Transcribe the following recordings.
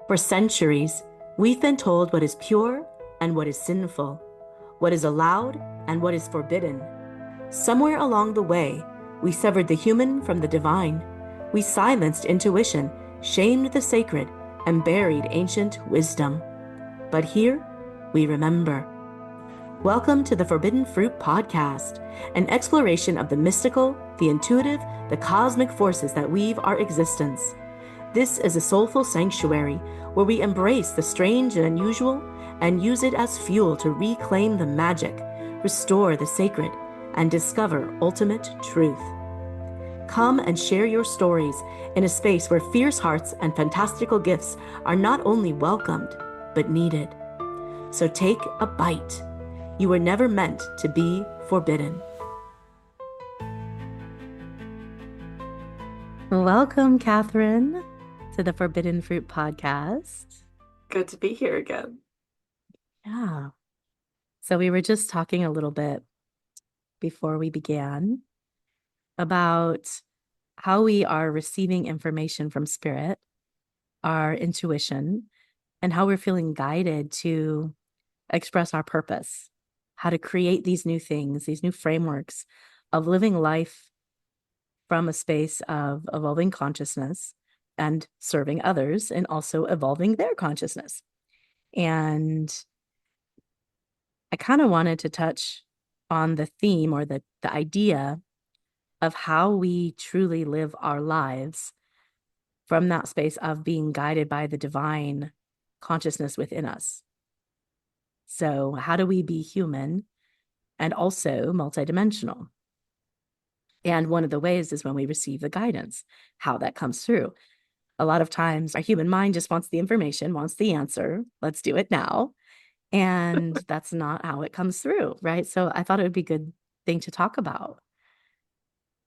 For centuries, we've been told what is pure and what is sinful, what is allowed and what is forbidden. Somewhere along the way, we severed the human from the divine. We silenced intuition, shamed the sacred, and buried ancient wisdom. But here, we remember. Welcome to the Forbidden Fruit Podcast, an exploration of the mystical, the intuitive, the cosmic forces that weave our existence. This is a soulful sanctuary where we embrace the strange and unusual and use it as fuel to reclaim the magic, restore the sacred, and discover ultimate truth. Come and share your stories in a space where fierce hearts and fantastical gifts are not only welcomed, but needed. So take a bite. You were never meant to be forbidden. Welcome, Catherine, to the Forbidden Fruit Podcast. Good to be here again. Yeah. So we were just talking a little bit before we began about how we are receiving information from spirit, our intuition, and how we're feeling guided to express our purpose, how to create these new things, these new frameworks of living life from a space of evolving consciousness and serving others and also evolving their consciousness. And I kind of wanted to touch on the theme or the idea of how we truly live our lives from that space of being guided by the divine consciousness within us. So how do we be human and also multidimensional? And one of the ways is when we receive the guidance, how that comes through. A lot of times our human mind just wants the information, wants the answer. Let's do it now. And that's not how it comes through, right? So I thought it would be a good thing to talk about.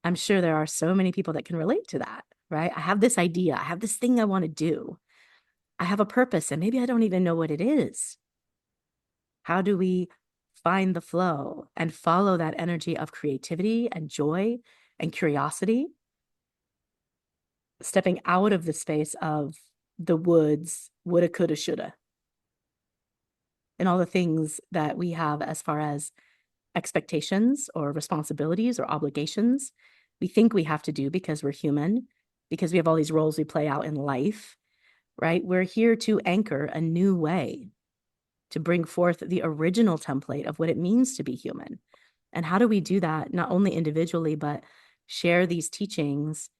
I'm sure there are so many people that can relate to that, right? I have this idea. I have this thing I want to do. I have a purpose, and maybe I don't even know what it is. How do we find the flow and follow that energy of creativity and joy and curiosity? Stepping out of the space of the woods, woulda, coulda, shoulda, and all the things that we have as far as expectations or responsibilities or obligations we think we have to do because we're human, because we have all these roles we play out in life, right? We're here to anchor a new way, to bring forth the original template of what it means to be human. And how do we do that, not only individually, but share these teachings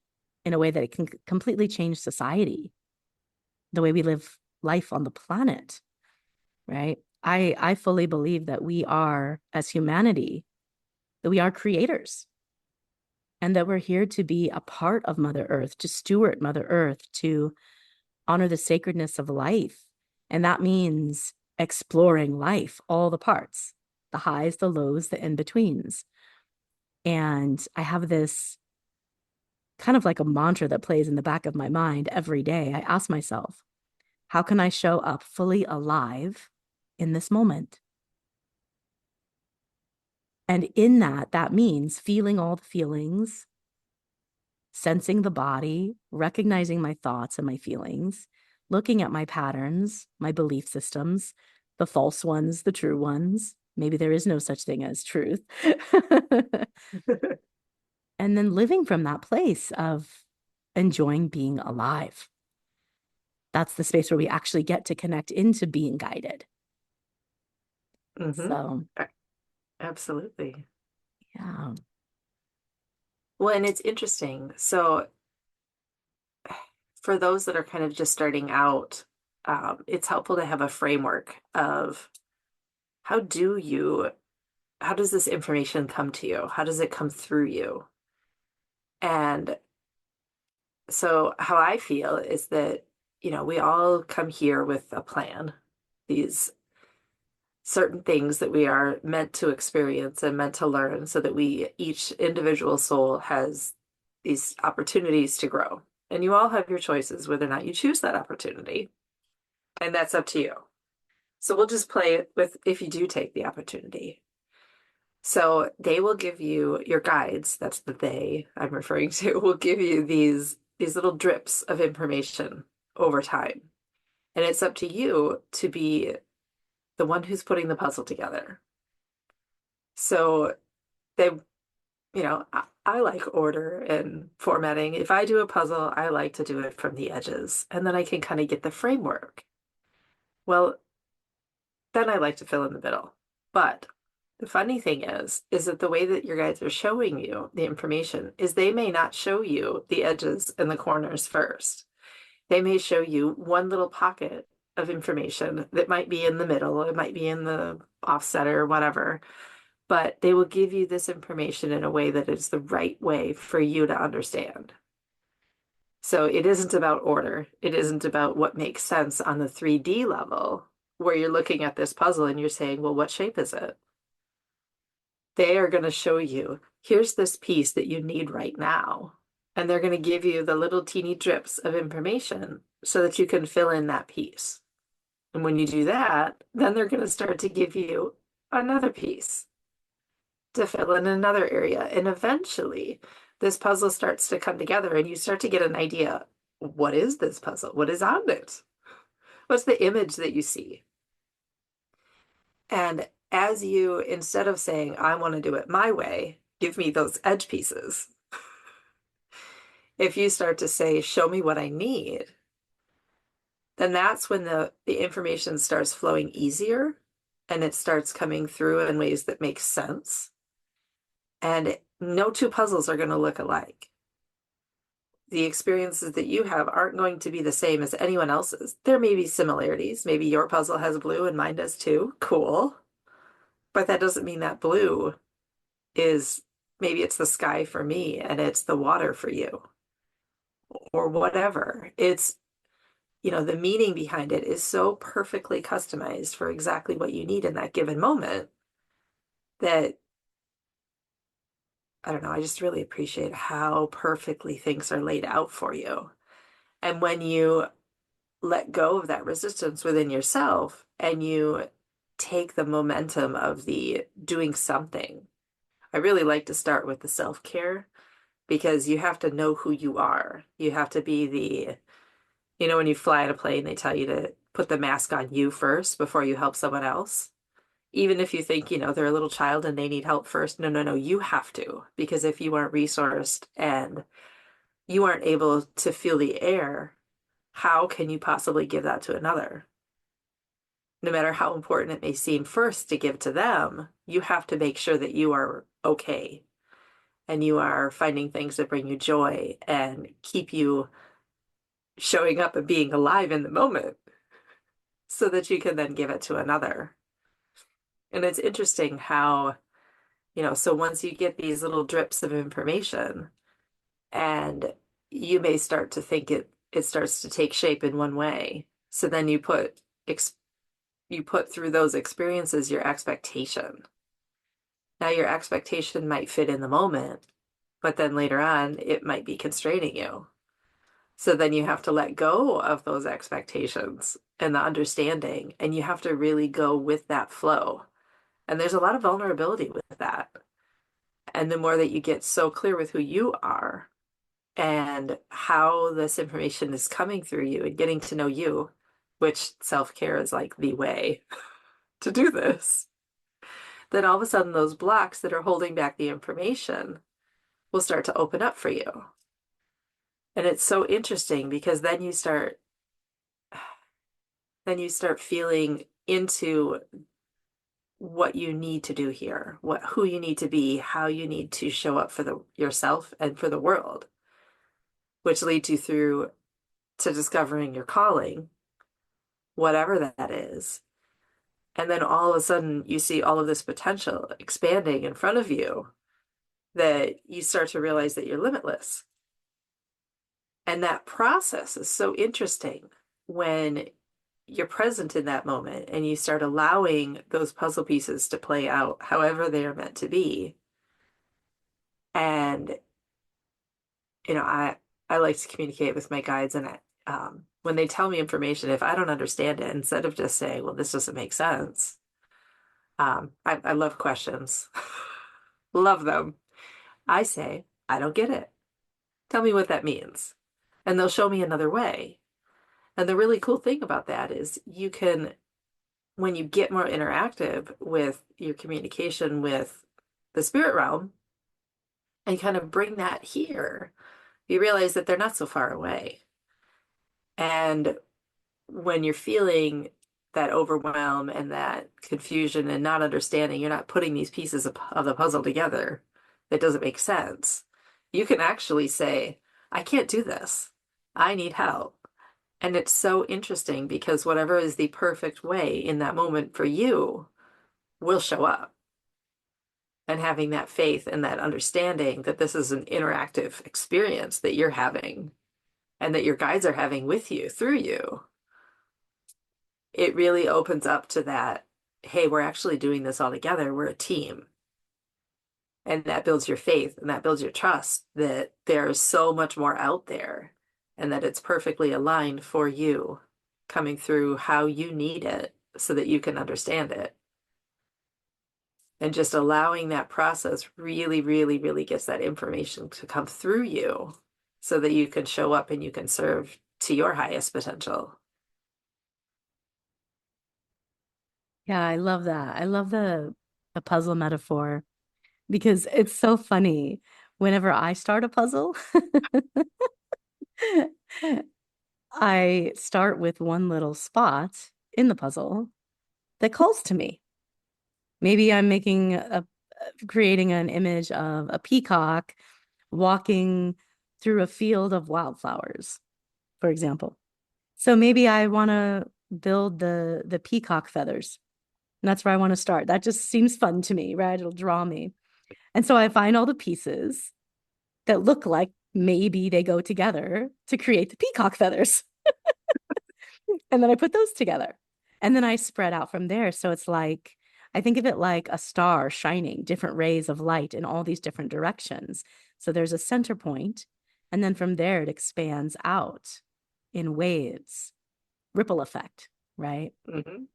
in a way that it can completely change society, the way we live life on the planet, right? I fully believe that we are, as humanity, that we are creators and that we're here to be a part of Mother Earth, to steward Mother Earth, to honor the sacredness of life. And that means exploring life, all the parts, the highs, the lows, the in-betweens. And I have this kind of like a mantra that plays in the back of my mind every day. I ask myself, how can I show up fully alive in this moment? And in that, that means feeling all the feelings, sensing the body, recognizing my thoughts and my feelings, looking at my patterns, my belief systems, the false ones, the true ones. Maybe there is no such thing as truth. And then living from that place of enjoying being alive. That's the space where we actually get to connect into being guided. Mm-hmm. So, Absolutely. yeah. Well, and it's interesting. So for those that are kind of just starting out, it's helpful to have a framework of how does this information come to you? How does it come through you? And so how I feel is that, we all come here with a plan, these certain things that we are meant to experience and meant to learn so that each individual soul has these opportunities to grow. And you all have your choices whether or not you choose that opportunity. And that's up to you. So we'll just play with if you do take the opportunity. So they will give you your guides, that's the they I'm referring to, will give you these little drips of information over time. And it's up to you to be the one who's putting the puzzle together. So they, I like order and formatting. If I do a puzzle, I like to do it from the edges, and then I can kind of get the framework. Well, then I like to fill in the middle. But the funny thing is that the way that your guides are showing you the information is they may not show you the edges and the corners first. They may show you one little pocket of information that might be in the middle, it might be in the offset or whatever, but they will give you this information in a way that is the right way for you to understand. So it isn't about order. It isn't about what makes sense on the 3D level, where you're looking at this puzzle and you're saying, well, what shape is it? They are going to show you, here's this piece that you need right now. And they're going to give you the little teeny drips of information so that you can fill in that piece. And when you do that, then they're going to start to give you another piece to fill in another area. And eventually, this puzzle starts to come together and you start to get an idea. What is this puzzle? What is on it? What's the image that you see? And as you, instead of saying, I want to do it my way, give me those edge pieces. If you start to say, show me what I need, then that's when the information starts flowing easier and it starts coming through in ways that make sense. And no two puzzles are going to look alike. The experiences that you have aren't going to be the same as anyone else's. There may be similarities. Maybe your puzzle has blue and mine does too. Cool. But that doesn't mean that blue is, maybe it's the sky for me and it's the water for you or whatever. It's, the meaning behind it is so perfectly customized for exactly what you need in that given moment that, I don't know, I just really appreciate how perfectly things are laid out for you. And when you let go of that resistance within yourself and you take the momentum of the doing something, I really like to start with the self-care because you have to know who you are. You have to be when you fly in a plane, they tell you to put the mask on you first before you help someone else. Even if you think, they're a little child and they need help first. No, no, no, you have to. Because if you aren't resourced and you aren't able to feel the air, how can you possibly give that to another? No matter how important it may seem first to give to them, you have to make sure that you are okay and you are finding things that bring you joy and keep you showing up and being alive in the moment so that you can then give it to another. And it's interesting how, so once you get these little drips of information and you may start to think it starts to take shape in one way. So then you put through those experiences your expectation. Now your expectation might fit in the moment, but then later on it might be constraining you. So then you have to let go of those expectations and the understanding, and you have to really go with that flow. And there's a lot of vulnerability with that. And the more that you get so clear with who you are and how this information is coming through you and getting to know you, which self-care is like the way to do this, then all of a sudden those blocks that are holding back the information will start to open up for you. And it's so interesting because then you start feeling into what you need to do here, who you need to be, how you need to show up for yourself and for the world, which leads you through to discovering your calling, whatever that is. And then all of a sudden you see all of this potential expanding in front of you that you start to realize that you're limitless. And that process is so interesting when you're present in that moment and you start allowing those puzzle pieces to play out however they are meant to be. And, I like to communicate with my guides and when they tell me information, if I don't understand it, instead of just saying, well, this doesn't make sense, I love questions, love them. I say, I don't get it. Tell me what that means. And they'll show me another way. And the really cool thing about that is you can, when you get more interactive with your communication with the spirit realm and kind of bring that here, you realize that they're not so far away. And when you're feeling that overwhelm and that confusion and not understanding, you're not putting these pieces of the puzzle together. That doesn't make sense. You can actually say, I can't do this. I need help. And it's so interesting because whatever is the perfect way in that moment for you will show up. And having that faith and that understanding that this is an interactive experience that you're having and that your guides are having with you, through you, it really opens up to that, hey, we're actually doing this all together. We're a team. And that builds your faith and that builds your trust that there's so much more out there and that it's perfectly aligned for you, coming through how you need it so that you can understand it. And just allowing that process really, really, really gets that information to come through you so that you can show up and you can serve to your highest potential. Yeah, I love that. I love the puzzle metaphor because it's so funny. Whenever I start a puzzle, I start with one little spot in the puzzle that calls to me. Maybe I'm creating an image of a peacock walking through a field of wildflowers, for example. So maybe I want to build the peacock feathers. And that's where I want to start. That just seems fun to me, right? It'll draw me. And so I find all the pieces that look like maybe they go together to create the peacock feathers. And then I put those together. And then I spread out from there. So it's like, I think of it like a star shining different rays of light in all these different directions. So there's a center point, and then from there it expands out in waves, ripple effect, right? Mhm.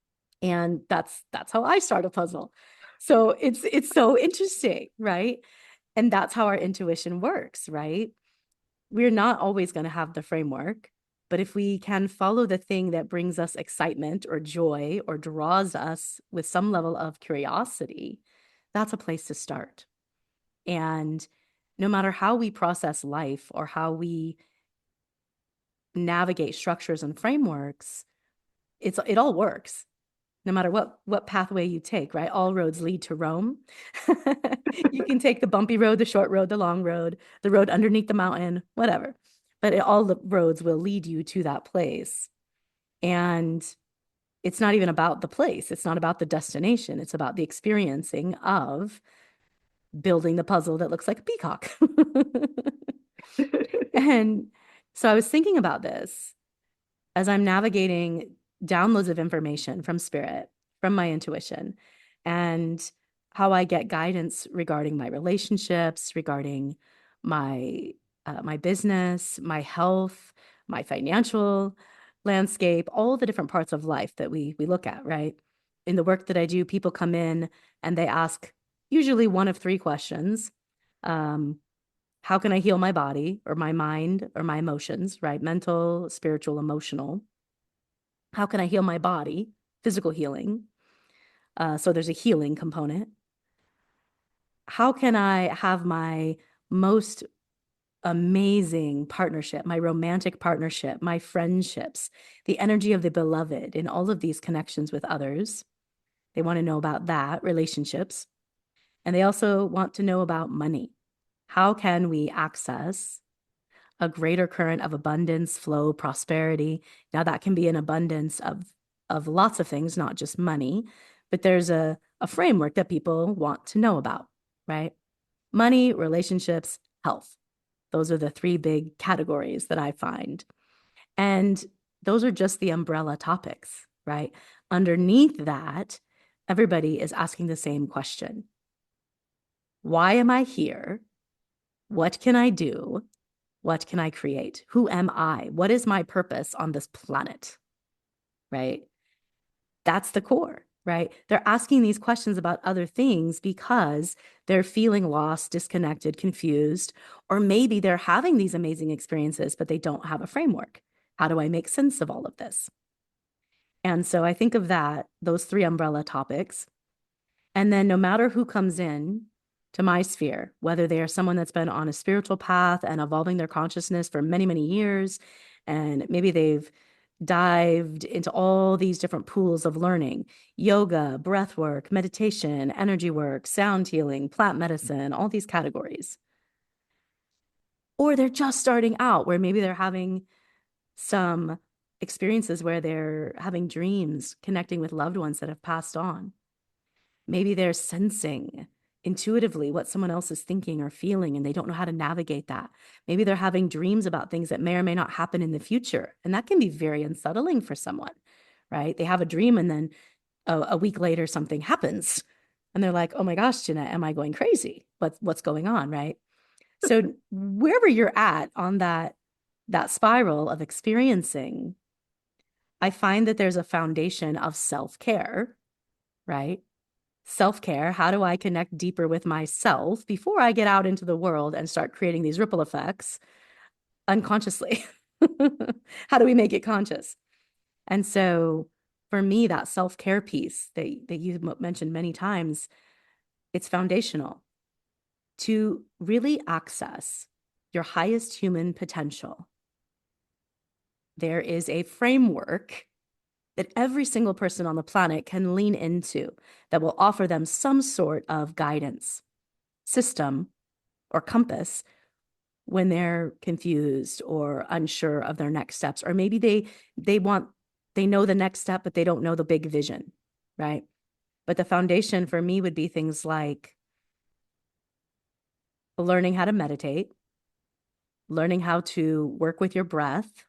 And that's how I start a puzzle. So it's so interesting, right? And that's how our intuition works, right? We're not always going to have the framework, but if we can follow the thing that brings us excitement or joy or draws us with some level of curiosity, that's a place to start. And no matter how we process life or how we navigate structures and frameworks, it all works no matter what pathway you take, right? All roads lead to Rome. You can take the bumpy road, the short road, the long road, the road underneath the mountain, whatever. But all the roads will lead you to that place. And it's not even about the place. It's not about the destination. It's about the experiencing of building the puzzle that looks like a peacock. And so I was thinking about this as I'm navigating downloads of information from spirit, from my intuition, and how I get guidance regarding my relationships, regarding my business, my health, my financial landscape, all the different parts of life that we look at, right? In the work that I do, people come in and they ask usually one of three questions. Um, how can I heal my body or my mind or my emotions, right? Mental, spiritual, emotional. How can I heal my body? Physical healing. So there's a healing component. How can I have my most amazing partnership, my romantic partnership, my friendships, the energy of the beloved in all of these connections with others? They want to know about that, relationships. And they also want to know about money. How can we access a greater current of abundance, flow, prosperity? Now that can be an abundance of lots of things, not just money, but there's a framework that people want to know about, right? Money, relationships, health. Those are the three big categories that I find. And those are just the umbrella topics, right? Underneath that, everybody is asking the same question. Why am I here? What can I do? What can I create? Who am I? What is my purpose on this planet? Right? That's the core, right? They're asking these questions about other things because they're feeling lost, disconnected, confused, or maybe they're having these amazing experiences, but they don't have a framework. How do I make sense of all of this? And so I think of that, those three umbrella topics. And then no matter who comes in to my sphere, whether they are someone that's been on a spiritual path and evolving their consciousness for many, many years, and maybe they've dived into all these different pools of learning, yoga, breath work, meditation, energy work, sound healing, plant medicine, all these categories. Or they're just starting out where maybe they're having some experiences where they're having dreams connecting with loved ones that have passed on. Maybe they're sensing intuitively what someone else is thinking or feeling, and they don't know how to navigate that. Maybe they're having dreams about things that may or may not happen in the future. And that can be very unsettling for someone, right? They have a dream and then a week later something happens. And they're like, oh my gosh, Jeanette, am I going crazy? What's going on, right? So wherever you're at on that spiral of experiencing, I find that there's a foundation of self-care, right? Self-care, how do I connect deeper with myself before I get out into the world and start creating these ripple effects unconsciously? How do we make it conscious? And so for me, that self-care piece that you mentioned many times, it's foundational to really access your highest human potential. There is a framework that every single person on the planet can lean into that will offer them some sort of guidance, system, or compass when they're confused or unsure of their next steps. Or maybe they know the next step, but they don't know the big vision, right? But the foundation for me would be things like learning how to meditate, learning how to work with your breath.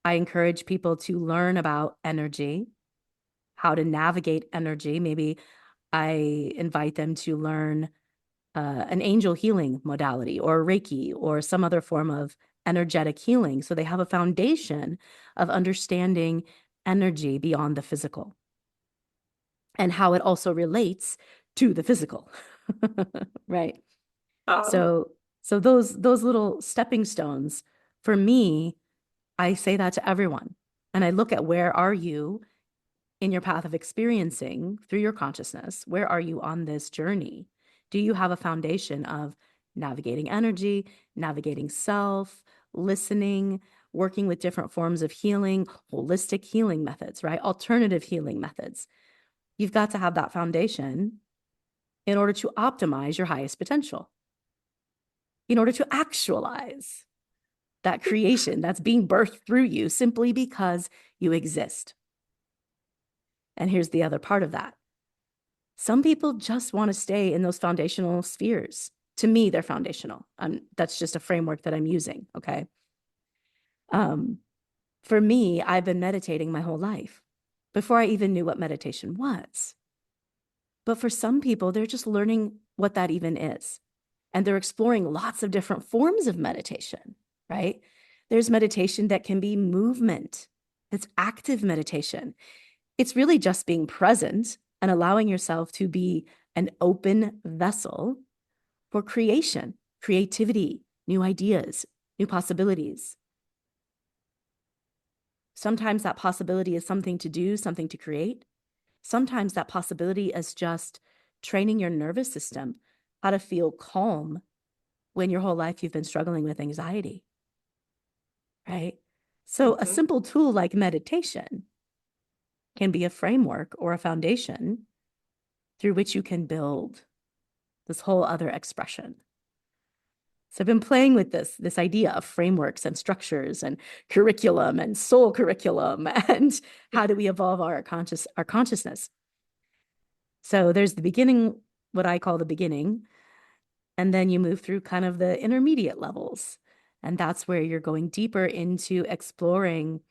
I encourage people to learn about energy, how to navigate energy. Maybe I invite them to learn an angel healing modality or Reiki or some other form of energetic healing. So they have a foundation of understanding energy beyond the physical and how it also relates to the physical. Right. Um, So those little stepping stones for me, I say that to everyone. And I look at where are you in your path of experiencing through your consciousness, where are you on this journey? Do you have a foundation of navigating energy, navigating self, listening, working with different forms of healing, holistic healing methods, right? Alternative healing methods. You've got to have that foundation in order to optimize your highest potential, in order to actualize that creation that's being birthed through you simply because you exist. And here's the other part of that. Some people just want to stay in those foundational spheres. To me, they're foundational. That's just a framework that I'm using. Okay. Um, for me, I've been meditating my whole life before I even knew what meditation was. But for some people, they're just learning what that even is. And they're exploring lots of different forms of meditation, right? There's meditation that can be movement, it's active meditation. It's really just being present and allowing yourself to be an open vessel for creation, creativity, new ideas, new possibilities. Sometimes that possibility is something to do, something to create. Sometimes that possibility is just training your nervous system how to feel calm when your whole life you've been struggling with anxiety, right? So a mhm. simple tool like meditation can be a framework or a foundation through which you can build this whole other expression. So I've been playing with this idea of frameworks and structures and curriculum and soul curriculum and how do we evolve our consciousness. So there's the beginning, what I call the beginning, and then you move through kind of the intermediate levels. And that's where you're going deeper into exploring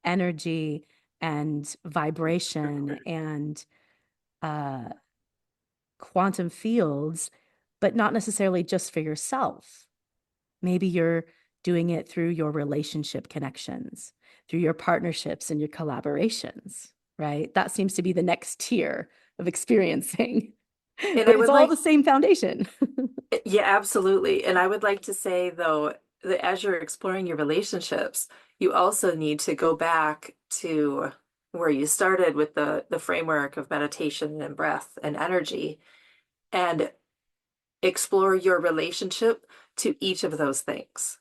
energy and vibration and uh, quantum fields, but not necessarily just for yourself. Maybe you're doing it through your relationship connections, through your partnerships and your collaborations, right? That seems to be the next tier of experiencing, And but I it's would all like, the same foundation. yeah, absolutely. And I would like to say, though, as you're exploring your relationships, you also need to go back to where you started with the framework of meditation and breath and energy and explore your relationship to each of those things.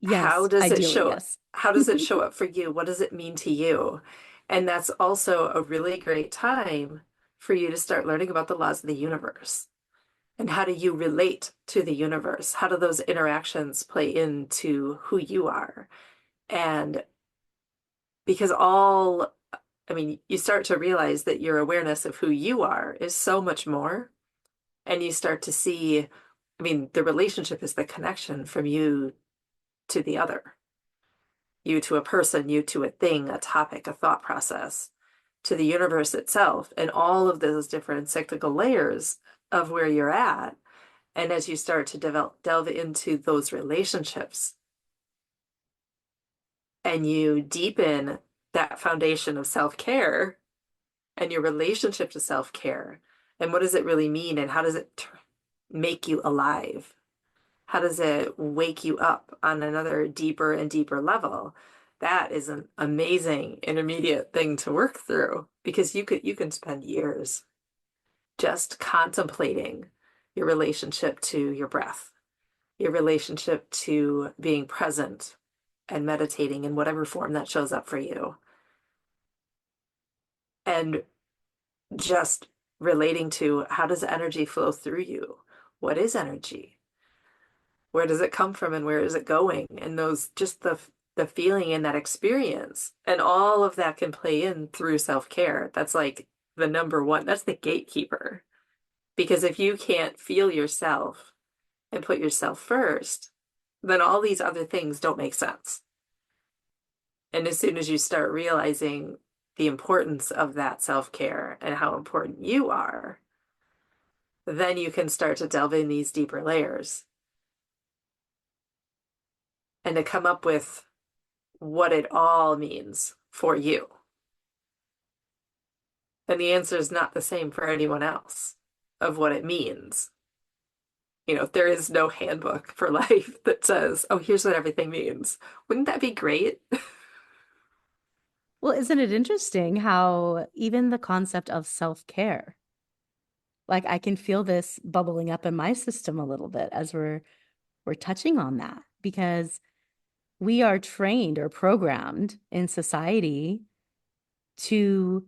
How Yes, does it ideally, show yes. how does it show up for you? What does it mean to you? And that's also a really great time for you to start learning about the laws of the universe. And how do you relate to the universe? How do those interactions play into who you are? And because I mean, you start to realize that your awareness of who you are is so much more. And you start to see, I mean, the relationship is the connection from you to the other, you to a person, you to a thing, a topic, a thought process, to the universe itself, and all of those different cyclical layers of where you're at. And as you start to delve into those relationships and you deepen that foundation of self-care and your relationship to self-care, and what does it really mean and how does it make you alive? How does it wake you up on another deeper and deeper level? That is an amazing intermediate thing to work through because you can spend years just contemplating your relationship to your breath, your relationship to being present and meditating in whatever form that shows up for you, and just relating to how does energy flow through you? What is energy? Where does it come from and where is it going? And those just the feeling and that experience and all of that can play in through self-care. That's like the number one, that's the gatekeeper. Because if you can't feel yourself and put yourself first, then all these other things don't make sense. And as soon as you start realizing the importance of that self-care and how important you are, then you can start to delve in these deeper layers and to come up with what it all means for you. And the answer is not the same for anyone else of what it means. You know, there is no handbook for life that says, oh, here's what everything means. Wouldn't that be great? Well, isn't it interesting how even the concept of self-care, like I can feel this bubbling up in my system a little bit as we're touching on that because we are trained or programmed in society to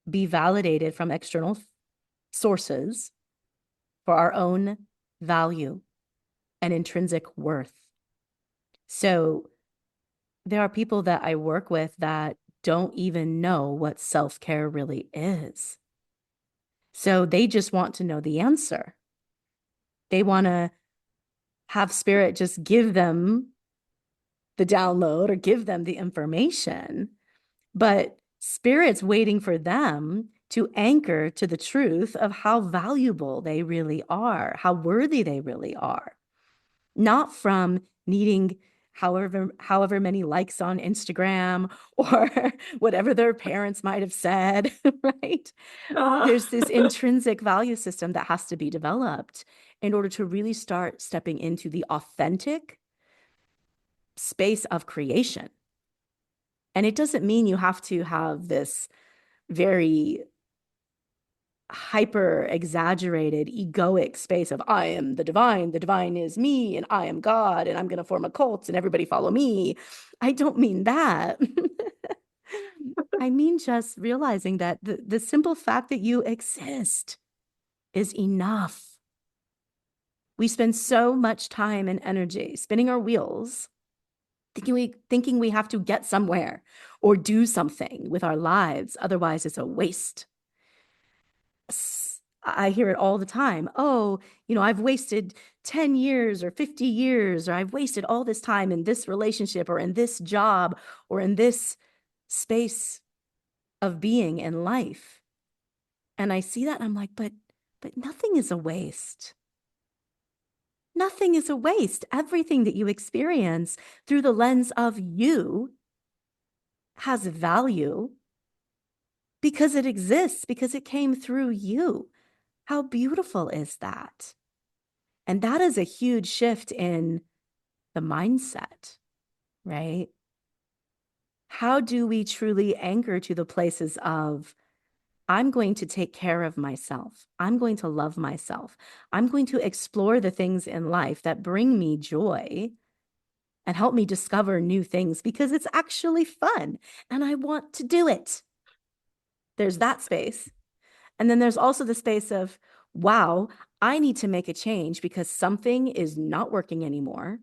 be validated from external sources for our own value and intrinsic worth. So there are people that I work with that don't even know what self-care really is. So they just want to know the answer. They want to have spirit just give them the download or give them the information. But spirit's waiting for them to anchor to the truth of how valuable they really are, how worthy they really are, not from needing however many likes on Instagram or whatever their parents might have said, right? Uh, There's this intrinsic value system that has to be developed in order to really start stepping into the authentic space of creation. And it doesn't mean you have to have this very hyper exaggerated egoic space of I am the divine is me, and I am God, and I'm going to form a cult and everybody follow me. I don't mean that. I mean just realizing that the simple fact that you exist is enough. We spend so much time and energy spinning our wheels thinking we have to get somewhere or do something with our lives, otherwise it's a waste. I hear it all the time. Oh, I've wasted 10 years or 50 years, or I've wasted all this time in this relationship or in this job or in this space of being in life. And I see that and I'm like, but nothing is a waste. Nothing is a waste. Everything that you experience through the lens of you has value because it exists, because it came through you. How beautiful is that? And that is a huge shift in the mindset, right? How do we truly anchor to the places of, I'm going to take care of myself. I'm going to love myself. I'm going to explore the things in life that bring me joy and help me discover new things because it's actually fun and I want to do it. There's that space. And then there's also the space of, wow, I need to make a change because something is not working anymore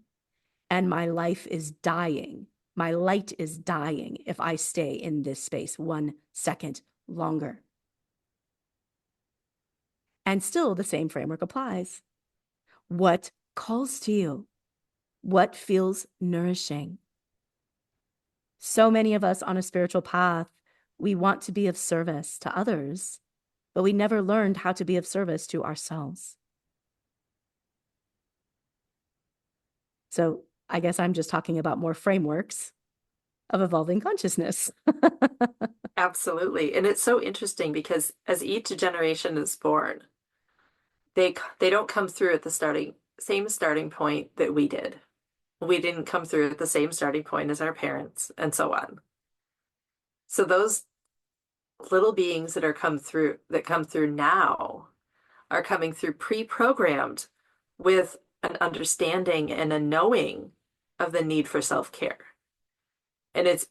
and my life is dying. My light is dying if I stay in this space 1 second longer. And still the same framework applies. What calls to you? What feels nourishing? So many of us on a spiritual path, we want to be of service to others, but we never learned how to be of service to ourselves. So I guess I'm just talking about more frameworks of evolving consciousness. Absolutely. And it's so interesting because as each generation is born, they don't come through at the same starting point that we did. We didn't come through at the same starting point as our parents and so on. So those little beings that come through now are coming through pre-programmed with an understanding and a knowing of the need for self-care. And it's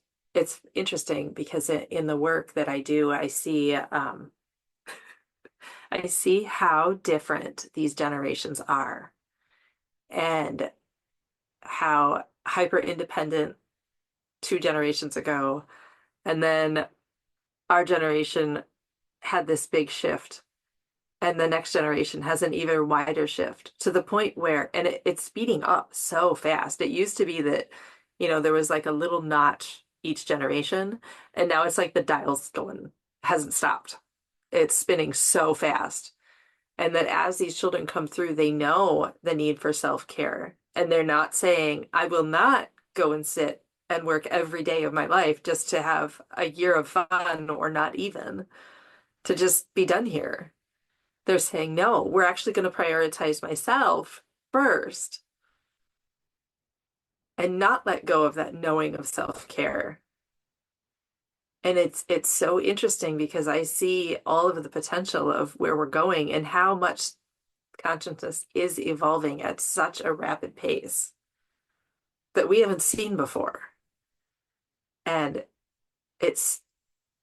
interesting because in the work that I do, I see how different these generations are and how hyper independent 2 generations ago, and then our generation had this big shift, and the next generation has an even wider shift to the point where, and it's speeding up so fast. It used to be that, there was like a little notch each generation, and now it's like the dial's going, hasn't stopped. It's spinning so fast. And that as these children come through, they know the need for self-care. And they're not saying, I will not go and sit and work every day of my life just to have a year of fun or not even to just be done here. They're saying, no, we're actually going to prioritize myself first and not let go of that knowing of self-care. And it's so interesting because I see all of the potential of where we're going and how much consciousness is evolving at such a rapid pace that we haven't seen before. And it's,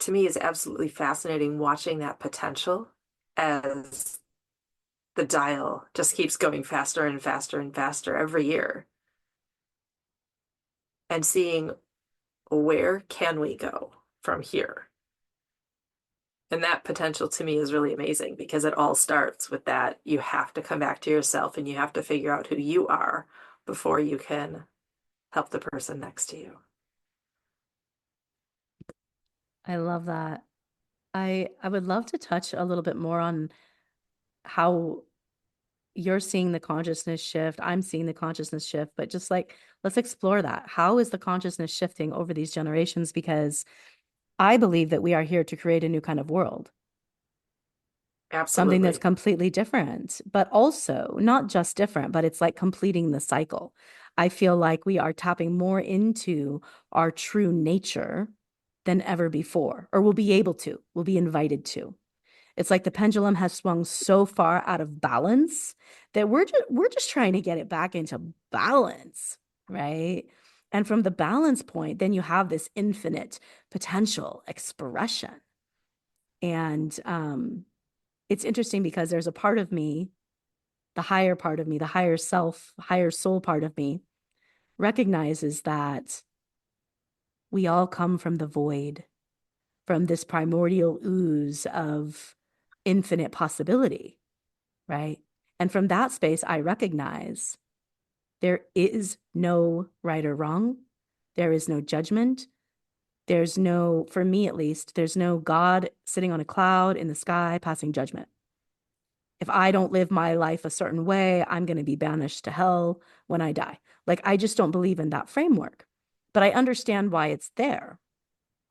to me, is absolutely fascinating watching that potential as the dial just keeps going faster and faster and faster every year and seeing where can we go from here. And that potential to me is really amazing because it all starts with that you have to come back to yourself and you have to figure out who you are before you can help the person next to you. I love that. I would love to touch a little bit more on how you're seeing the consciousness shift. I'm seeing the consciousness shift, but just like, let's explore that. How is the consciousness shifting over these generations? Because I believe that we are here to create a new kind of world, something that's Absolutely. completely different, but also not just different, but it's like completing the cycle. I feel like we are tapping more into our true nature than ever before, or we'll be invited to. It's like the pendulum has swung so far out of balance that we're just trying to get it back into balance, right? And from the balance point, then you have this infinite potential expression. And it's interesting because there's a part of me, the higher part of me, the higher self, higher soul part of me, recognizes that we all come from the void, from this primordial ooze of infinite possibility, right? And from that space, I recognize there is no right or wrong. There is no judgment. There's no, for me at least, there's no God sitting on a cloud in the sky passing judgment. If I don't live my life a certain way, I'm going to be banished to hell when I die. Like, I just don't believe in that framework. But I understand why it's there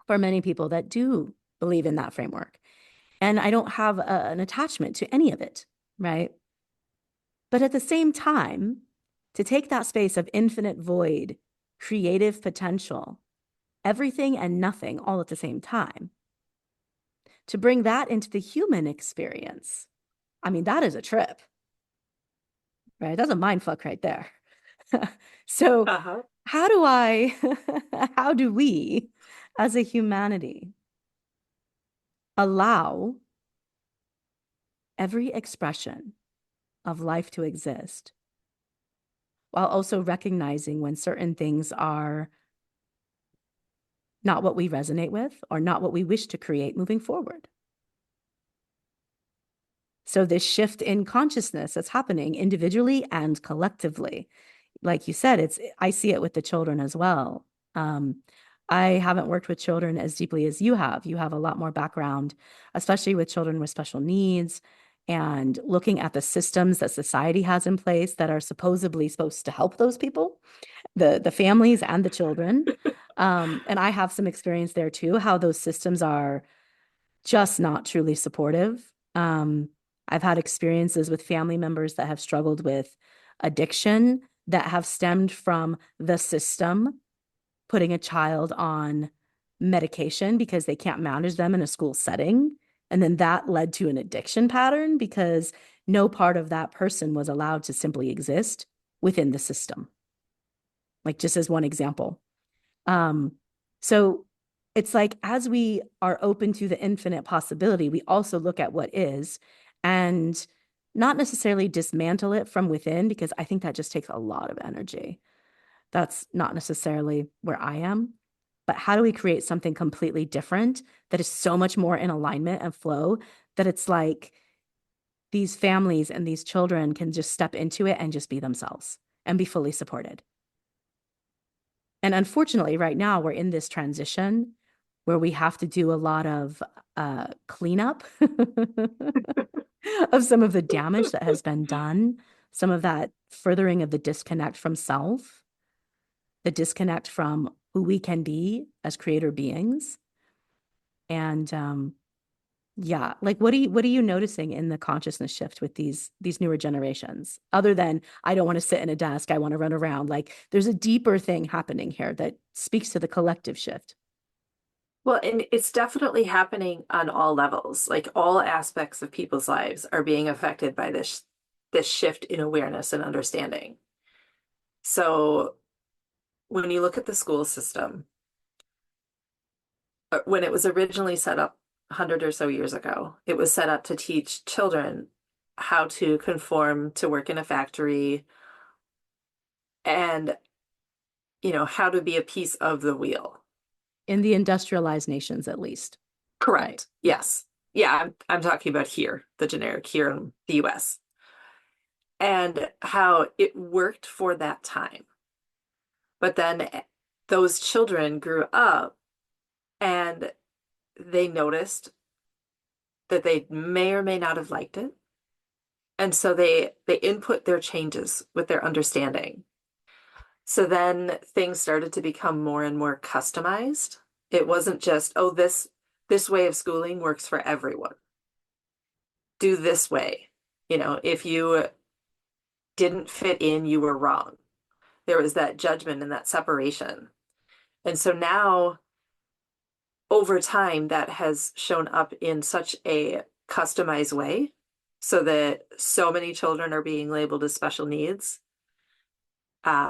for many people that do believe in that framework. And I don't have an attachment to any of it, right? But at the same time, to take that space of infinite void, creative potential, everything and nothing all at the same time, to bring that into the human experience. I mean, that is a trip, right? That's a mind fuck right there. So, Uh-huh. how do I, how do we as a humanity allow every expression of life to exist while also recognizing when certain things are not what we resonate with or not what we wish to create moving forward? So, this shift in consciousness that's happening individually and collectively, like you said, I see it with the children as well. Um, I haven't worked with children as deeply as you have. You have a lot more background, especially with children with special needs and looking at the systems that society has in place that are supposedly supposed to help those people, the families and the children. And I have some experience there too, how those systems are just not truly supportive. I've had experiences with family members that have struggled with addiction that have stemmed from the system putting a child on medication because they can't manage them in a school setting. And then that led to an addiction pattern because no part of that person was allowed to simply exist within the system. Like, just as one example. Um, so it's like as we are open to the infinite possibility, we also look at what is and not necessarily dismantle it from within, because I think that just takes a lot of energy. That's not necessarily where I am. But how do we create something completely different that is so much more in alignment and flow that it's like these families and these children can just step into it and just be themselves and be fully supported? And unfortunately, right now, we're in this transition where we have to do a lot of cleanup of some of the damage that has been done, some of that furthering of the disconnect from self, the disconnect from who we can be as creator beings. And yeah, like what are you noticing in the consciousness shift with these newer generations? Other than I don't want to sit in a desk, I want to run around. Like there's a deeper thing happening here that speaks to the collective shift. Well, and it's definitely happening on all levels. Like all aspects of people's lives are being affected by this shift in awareness and understanding. So when you look at the school system, when it was originally set up 100 or so years ago, it was set up to teach children how to conform to work in a factory and, how to be a piece of the wheel. In the industrialized nations, at least. Right. Correct. Yeah. Yes. Yeah, I'm talking about here, the generic here in the US, and how it worked for that time. But then those children grew up and they noticed that they may or may not have liked it. And so they input their changes with their understanding. So then things started to become more and more customized. It wasn't just, oh, this way of schooling works for everyone. Do this way. If you didn't fit in, you were wrong. There was that judgment and that separation. And so now, over time, that has shown up in such a customized way so that so many children are being labeled as special needs,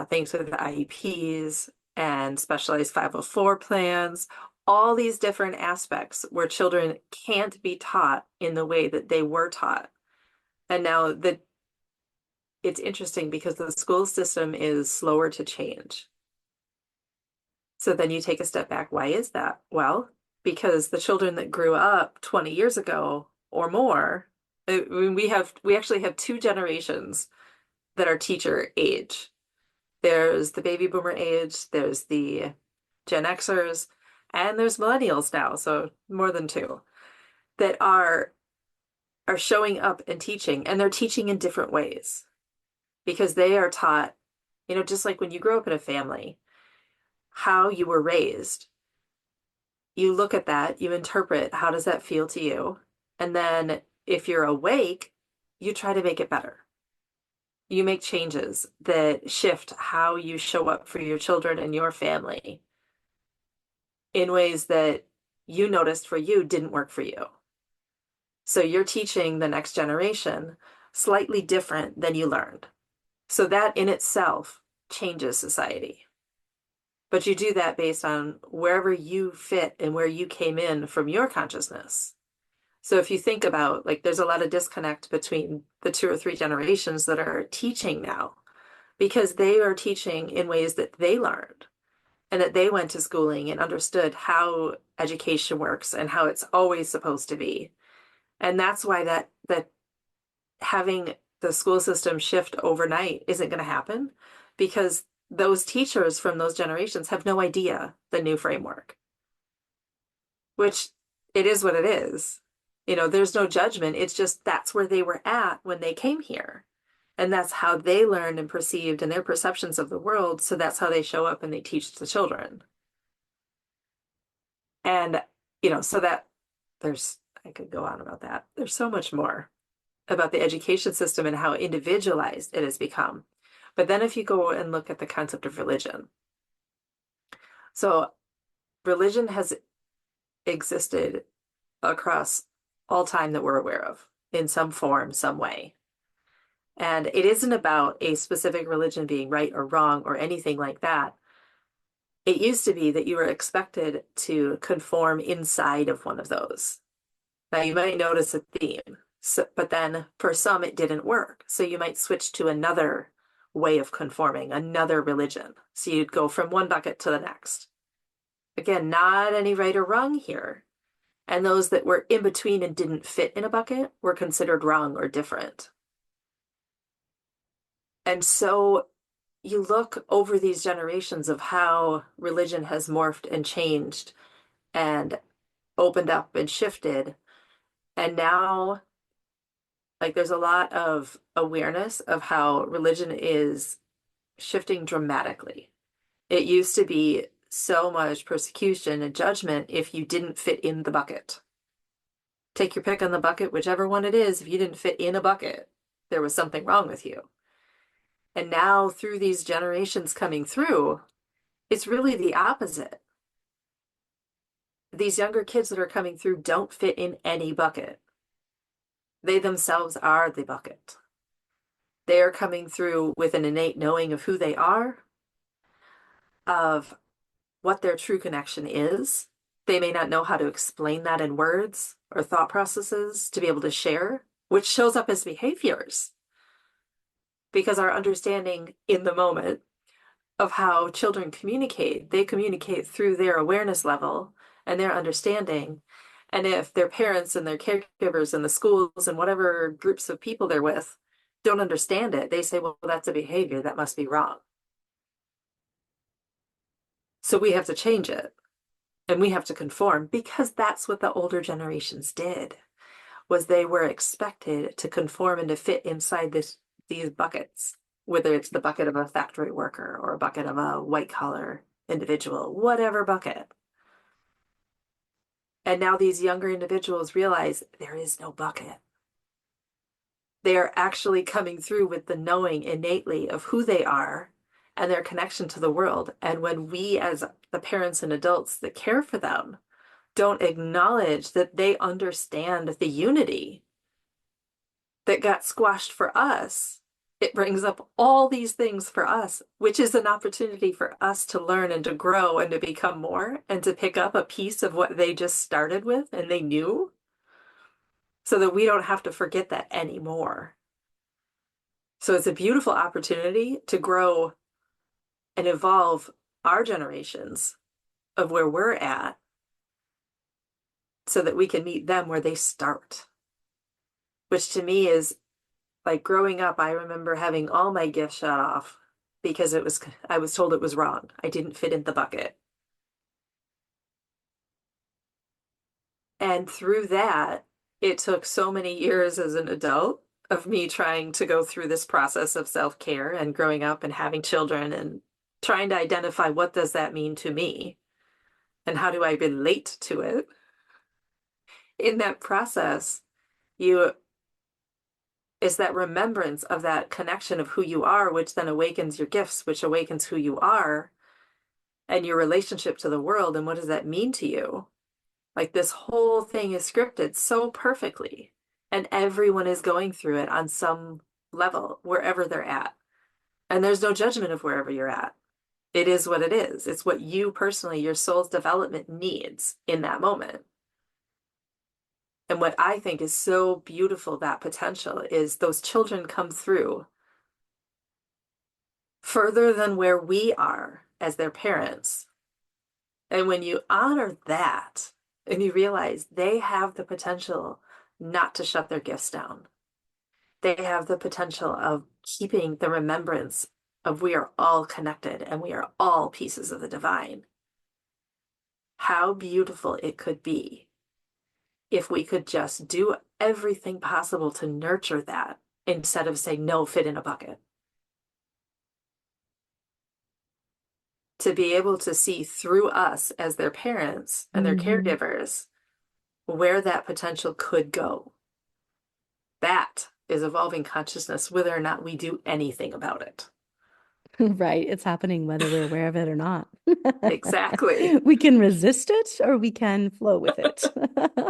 things with IEPs and specialized 504 plans, all these different aspects where children can't be taught in the way that they were taught. And now it's interesting because the school system is slower to change. So then you take a step back. Why is that? Well, because the children that grew up 20 years ago or more, we actually have two generations that are teacher age. There's the baby boomer age, there's the Gen Xers, and there's millennials now, so more than two that are showing up and teaching, and they're teaching in different ways because they are taught, just like when you grow up in a family, how you were raised. You look at that, you interpret how does that feel to you? And then if you're awake, you try to make it better. you make changes that shift how you show up for your children and your family in ways that you noticed for you didn't work for you. So you're teaching the next generation slightly different than you learned. So that in itself changes society. But you do that based on wherever you fit and where you came in from your consciousness. So if you think about, like, there's a lot of disconnect between the two or three generations that are teaching now because they are teaching in ways that they learned and that they went to schooling and understood how education works and how it's always supposed to be. And that's why that having the school system shift overnight isn't going to happen because those teachers from those generations have no idea the new framework, which it is what it is. There's no judgment. It's just that's where they were at when they came here. And that's how they learned and perceived and their perceptions of the world. So that's how they show up and they teach the children. And, so that I could go on about that. There's so much more about the education system and how individualized it has become. But then if you go and look at the concept of religion, so religion has existed across all time that we're aware of in some form, some way. And it isn't about a specific religion being right or wrong or anything like that. It used to be that you were expected to conform inside of one of those. Now you might notice a theme, but then for some it didn't work. So you might switch to another way of conforming, another religion. So you'd go from one bucket to the next. Again, not any right or wrong here. And those that were in between and didn't fit in a bucket were considered wrong or different. And so you look over these generations of how religion has morphed and changed and opened up and shifted. And now, like, there's a lot of awareness of how religion is shifting dramatically. It used to be so much persecution and judgment if you didn't fit in the bucket. Take your pick on the bucket, whichever one it is. If you didn't fit in a bucket, there was something wrong with you. And now, through these generations coming through, it's really the opposite. These younger kids that are coming through don't fit in any bucket. They themselves are the bucket. They are coming through with an innate knowing of who they are, of what their true connection is. They may not know how to explain that in words or thought processes to be able to share, which shows up as behaviors. Because our understanding in the moment of how children communicate, they communicate through their awareness level and their understanding. And if their parents and their caregivers and the schools and whatever groups of people they're with don't understand it, they say, well, that's a behavior that must be wrong. So we have to change it and we have to conform because that's what the older generations did, was they were expected to conform and to fit inside these buckets, whether it's the bucket of a factory worker or a bucket of a white collar individual, whatever bucket. And now these younger individuals realize there is no bucket. They are actually coming through with the knowing innately of who they are and their connection to the world. And when we, as the parents and adults that care for them, don't acknowledge that they understand the unity that got squashed for us, it brings up all these things for us, which is an opportunity for us to learn and to grow and to become more and to pick up a piece of what they just started with and they knew, so that we don't have to forget that anymore. So it's a beautiful opportunity to grow and evolve our generations of where we're at so that we can meet them where they start, which to me is like growing up. I remember having all my gifts shut off because I was told it was wrong. I didn't fit in the bucket. And through that, it took so many years as an adult of me trying to go through this process of self-care and growing up and having children and trying to identify what does that mean to me and how do I relate to it. In that process, you is that remembrance of that connection of who you are, which then awakens your gifts, which awakens who you are and your relationship to the world. And what does that mean to you? Like this whole thing is scripted so perfectly, and everyone is going through it on some level, wherever they're at. And there's no judgment of wherever you're at. It is what it is. It's what you personally, your soul's development needs in that moment. And what I think is so beautiful, that potential, is those children come through further than where we are as their parents. And when you honor that and you realize they have the potential not to shut their gifts down, they have the potential of keeping the remembrance of we are all connected and we are all pieces of the divine. How beautiful it could be if we could just do everything possible to nurture that instead of saying, no, fit in a bucket. To be able to see through us as their parents and their Hmm. caregivers where that potential could go. That is evolving consciousness, whether or not we do anything about it. Right. It's happening whether we're aware of it or not. Exactly. We can resist it or we can flow with it.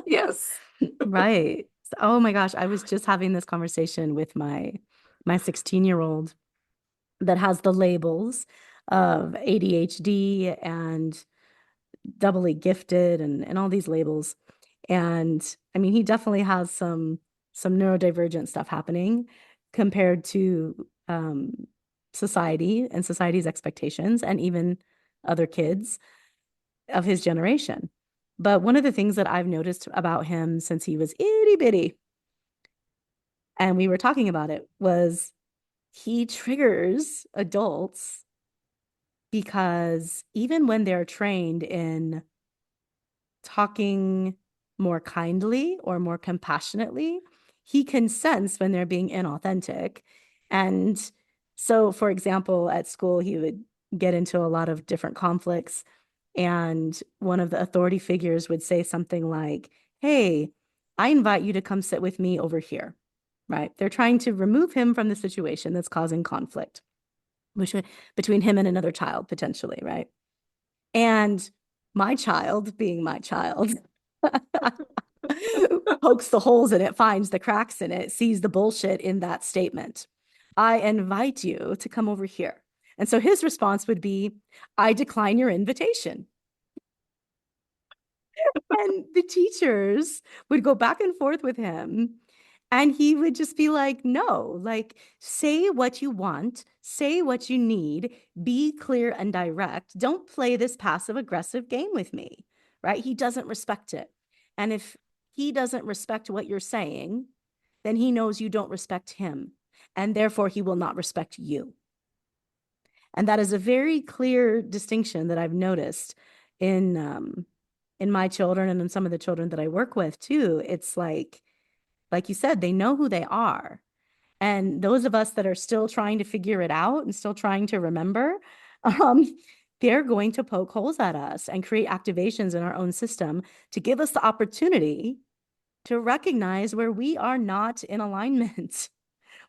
Yes. Right. Oh my gosh, I was just having this conversation with my 16-year-old that has the labels of ADHD and doubly gifted and all these labels. And I mean, he definitely has some neurodivergent stuff happening compared to society and society's expectations and even other kids of his generation. But one of the things that I've noticed about him since he was itty bitty, and we were talking about it, was he triggers adults because even when they're trained in talking more kindly or more compassionately, he can sense when they're being inauthentic. And so, for example, at school, he would get into a lot of different conflicts. And one of the authority figures would say something like, "Hey, I invite you to come sit with me over here." Right? They're trying to remove him from the situation that's causing conflict between him and another child, potentially, right? And my child, being my child, pokes the holes in it, finds the cracks in it, sees the bullshit in that statement. I invite you to come over here. And so his response would be, I decline your invitation. And the teachers would go back and forth with him. And he would just be like, no, like, say what you want, say what you need, be clear and direct. Don't play this passive aggressive game with me, right? He doesn't respect it. And if he doesn't respect what you're saying, then he knows you don't respect him. And therefore, he will not respect you. And that is a very clear distinction that I've noticed in my children and in some of the children that I work with too. It's like you said, they know who they are. And those of us that are still trying to figure it out and still trying to remember, um, they're going to poke holes at us and create activations in our own system to give us the opportunity to recognize where we are not in alignment,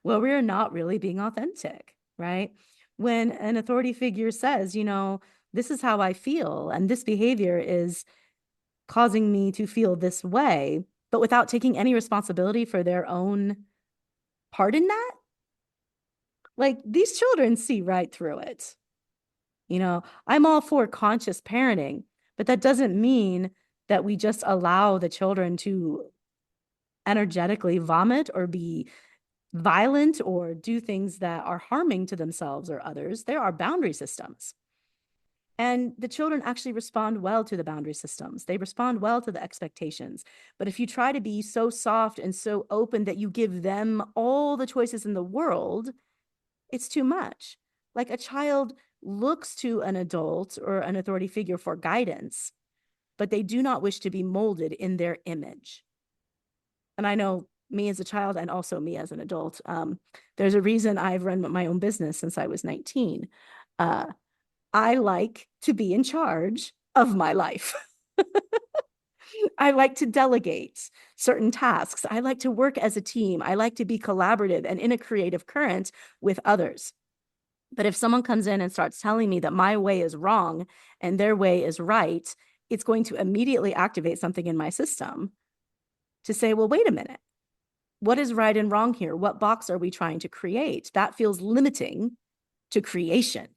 where we're not really being authentic, right? When an authority figure says, this is how I feel, and this behavior is causing me to feel this way, but without taking any responsibility for their own part in that, like these children see right through it. I'm all for conscious parenting, but that doesn't mean that we just allow the children to energetically vomit or be violent or do things that are harming to themselves or others. There are boundary systems. And the children actually respond well to the boundary systems. They respond well to the expectations. But if you try to be so soft and so open that you give them all the choices in the world, it's too much. Like a child looks to an adult or an authority figure for guidance, but they do not wish to be molded in their image. And I know me as a child and also me as an adult, there's a reason I've run my own business since I was 19. I like to be in charge of my life. I like to delegate certain tasks. I like to work as a team. I like to be collaborative and in a creative current with others. But if someone comes in and starts telling me that my way is wrong and their way is right, it's going to immediately activate something in my system to say, well, wait a minute. What is right and wrong here? What box are we trying to create? That feels limiting to creation.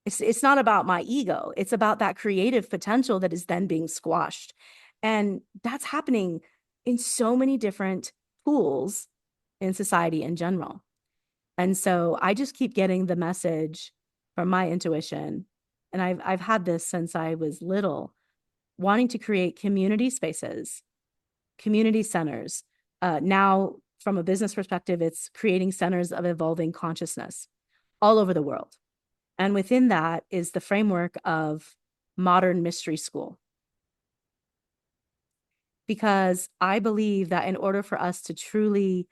It's not about my ego. It's about that creative potential that is then being squashed. And that's happening in so many different pools in society in general. And so I just keep getting the message from my intuition. And I've had this since I was little, wanting to create community spaces, community centers. Now, from a business perspective, it's creating centers of evolving consciousness all over the world. And within that is the framework of modern mystery school. Because I believe that in order for us to truly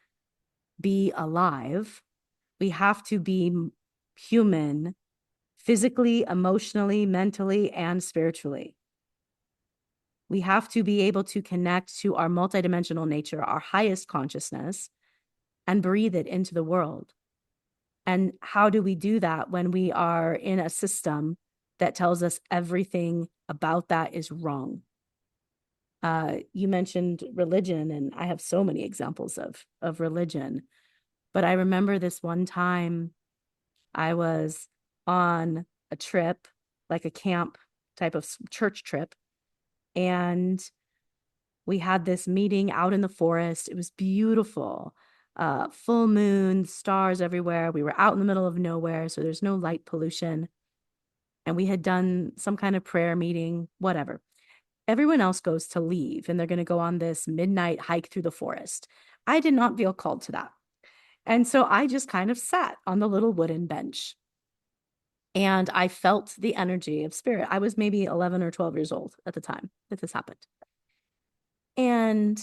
be alive, we have to be human physically, emotionally, mentally, and spiritually. We have to be able to connect to our multidimensional nature, our highest consciousness, and breathe it into the world. And how do we do that when we are in a system that tells us everything about that is wrong? You mentioned religion, and I have so many examples of religion. But I remember this one time I was on a trip, like a camp type of church trip, and we had this meeting out in the forest. It was beautiful. Full moon, stars everywhere. We were out in the middle of nowhere, so there's no light pollution. And we had done some kind of prayer meeting, whatever. Everyone else goes to leave, and they're going to go on this midnight hike through the forest. I did not feel called to that. And so I just kind of sat on the little wooden bench. And I felt the energy of spirit. I was maybe 11 or 12 years old at the time that this happened. And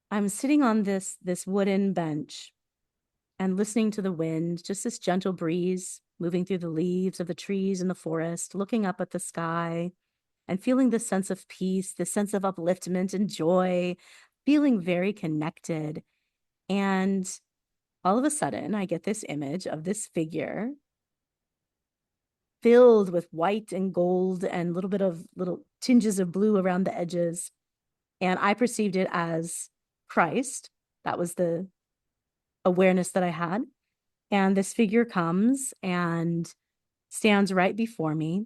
I'm sitting on this wooden bench and listening to the wind, just this gentle breeze moving through the leaves of the trees in the forest, looking up at the sky and feeling this sense of peace, this sense of upliftment and joy, feeling very connected. And all of a sudden, I get this image of this figure filled with white and gold and a little bit of little tinges of blue around the edges. And I perceived it as Christ. That was the awareness that I had. And this figure comes and stands right before me.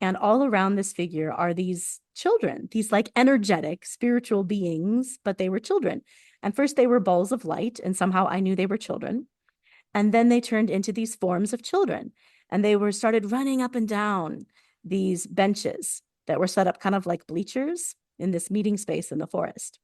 And all around this figure are these children, these like energetic spiritual beings, but they were children. And first they were balls of light, and somehow I knew they were children. And then they turned into these forms of children. And they were started running up and down these benches that were set up kind of like bleachers in this meeting space in the forest.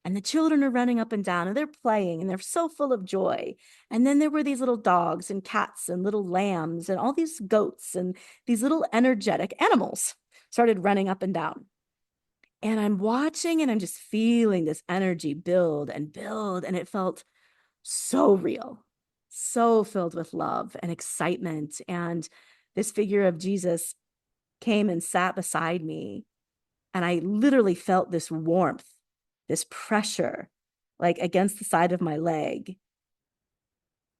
And the children are running up and down and they're playing and they're so full of joy. And then there were these little dogs and cats and little lambs and all these goats and these little energetic animals started running up and down. And I'm watching and I'm just feeling this energy build and build. And it felt so real, so filled with love and excitement. And this figure of Jesus came and sat beside me. And I literally felt this warmth, this pressure, like against the side of my leg.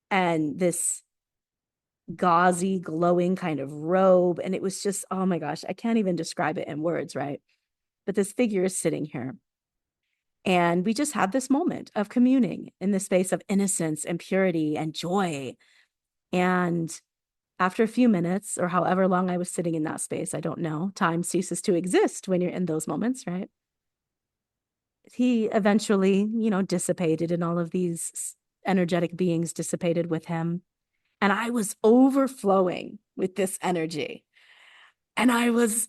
And this gauzy, glowing kind of robe. And it was just, oh my gosh, I can't even describe it in words, right? But this figure is sitting here. And we just had this moment of communing in the space of innocence and purity and joy. And after a few minutes, or however long I was sitting in that space, I don't know, time ceases to exist when you're in those moments, right? He eventually, dissipated, and all of these energetic beings dissipated with him. And I was overflowing with this energy. And I was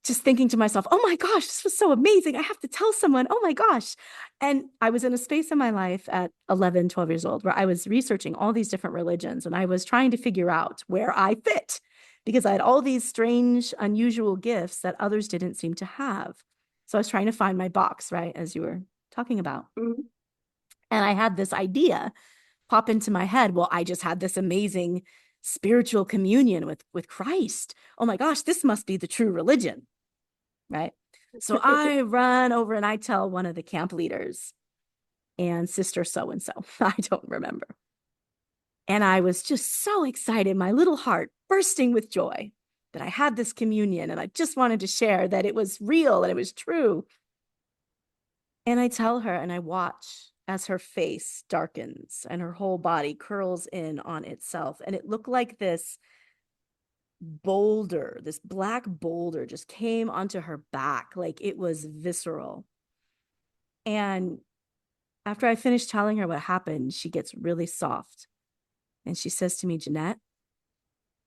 just thinking to myself, oh my gosh, this was so amazing. I have to tell someone, oh my gosh. And I was in a space in my life at 11, 12 years old where I was researching all these different religions and I was trying to figure out where I fit because I had all these strange, unusual gifts that others didn't seem to have. So I was trying to find my box, right, as you were talking about. Mm-hmm. And I had this idea pop into my head. Well, I just had this amazing spiritual communion with Christ. Oh my gosh, this must be the true religion. Right. So I run over and I tell one of the camp leaders and sister so and so, I don't remember. And I was just so excited, my little heart bursting with joy that I had this communion and I just wanted to share that it was real and it was true. And I tell her and I watch as her face darkens and her whole body curls in on itself. And it looked like this boulder, this black boulder just came onto her back, like it was visceral. And after I finished telling her what happened, she gets really soft. And she says to me, Jeanette,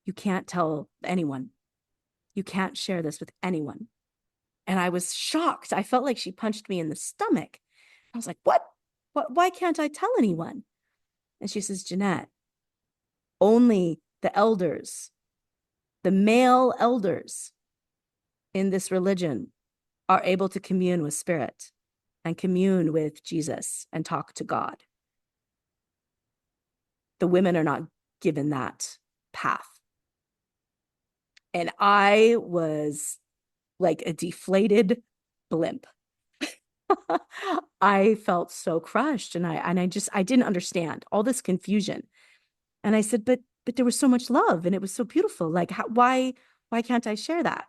you can't tell anyone. You can't share this with anyone. And I was shocked. I felt like she punched me in the stomach. I was like, what? Why can't I tell anyone? And she says, Jeanette, only the elders, the male elders in this religion are able to commune with spirit and commune with Jesus and talk to God. The women are not given that path. And I was like a deflated blimp. I felt so crushed and I didn't understand all this confusion. And I said, but there was so much love and it was so beautiful. Like why can't I share that?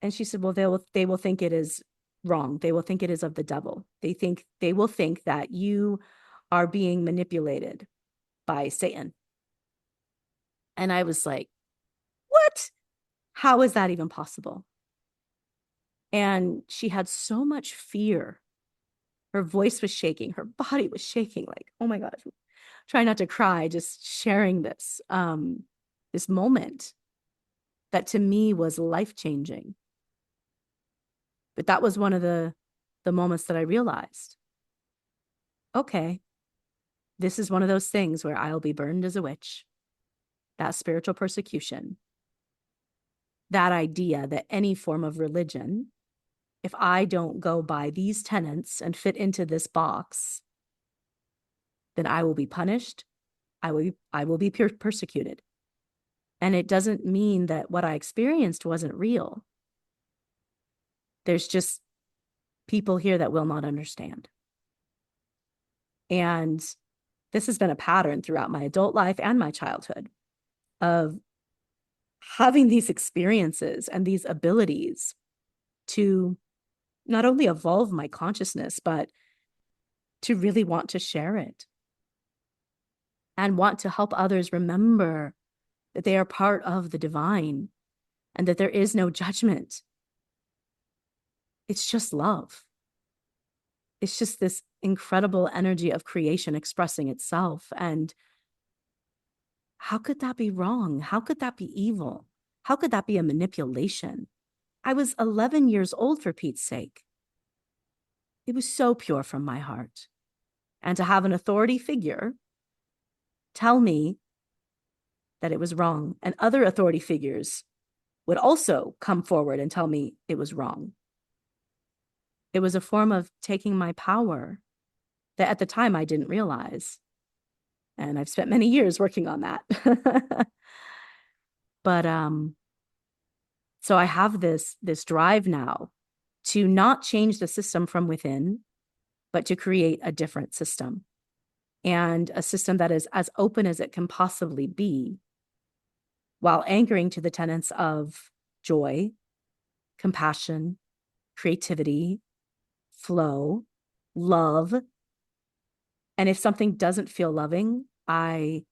And she said, well, they will think it is wrong. They will think it is of the devil. They will think that you are being manipulated by Satan. And I was like, what? How is that even possible? And she had so much fear. Her voice was shaking. Her body was shaking. Like, oh my gosh, try not to cry, just sharing this moment that to me was life-changing. But that was one of the moments that I realized, okay, this is one of those things where I'll be burned as a witch. That spiritual persecution, that idea that any form of religion, if I don't go by these tenets and fit into this box, then I will be punished. I will be persecuted. And it doesn't mean that what I experienced wasn't real. There's just people here that will not understand. And this has been a pattern throughout my adult life and my childhood of having these experiences and these abilities to not only evolve my consciousness, but to really want to share it and want to help others remember that they are part of the divine and that there is no judgment. It's just love. It's just this incredible energy of creation expressing itself. And how could that be wrong? How could that be evil? How could that be a manipulation? I was 11 years old, for Pete's sake. It was so pure from my heart. And to have an authority figure tell me that it was wrong, and other authority figures would also come forward and tell me it was wrong. It was a form of taking my power that at the time I didn't realize. And I've spent many years working on that. But so I have this drive now to not change the system from within, but to create a different system, and a system that is as open as it can possibly be, while anchoring to the tenets of joy, compassion, creativity, flow, love. And if something doesn't feel loving, I